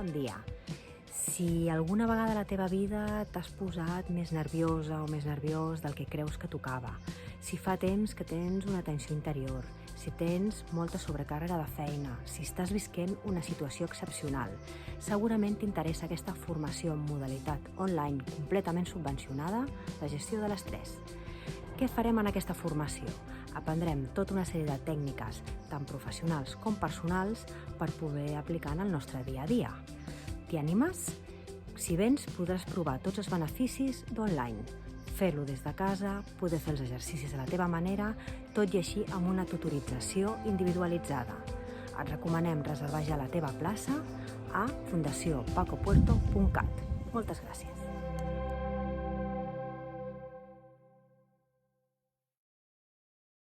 bon dia. Si alguna vegada a la teva vida t'has posat més nerviosa o més nerviós del que creus que tocava, si fa temps que tens una tensió interior, si tens molta sobrecàrrega de feina, si estàs visquent una situació excepcional, segurament t'interessa aquesta formació en modalitat online completament subvencionada de gestió de l'estrès. Què farem en aquesta formació? Aprendrem tota una sèrie de tècniques, tant professionals com personals, per poder aplicar en el nostre dia a dia. T'hi animes? Si vens, podràs provar tots els beneficis d'online, fer-lo des de casa, poder fer els exercicis a la teva manera, tot i així amb una tutorització individualitzada. Et recomanem reservar ja la teva plaça a fundaciopacopuerto.cat. Moltes gràcies.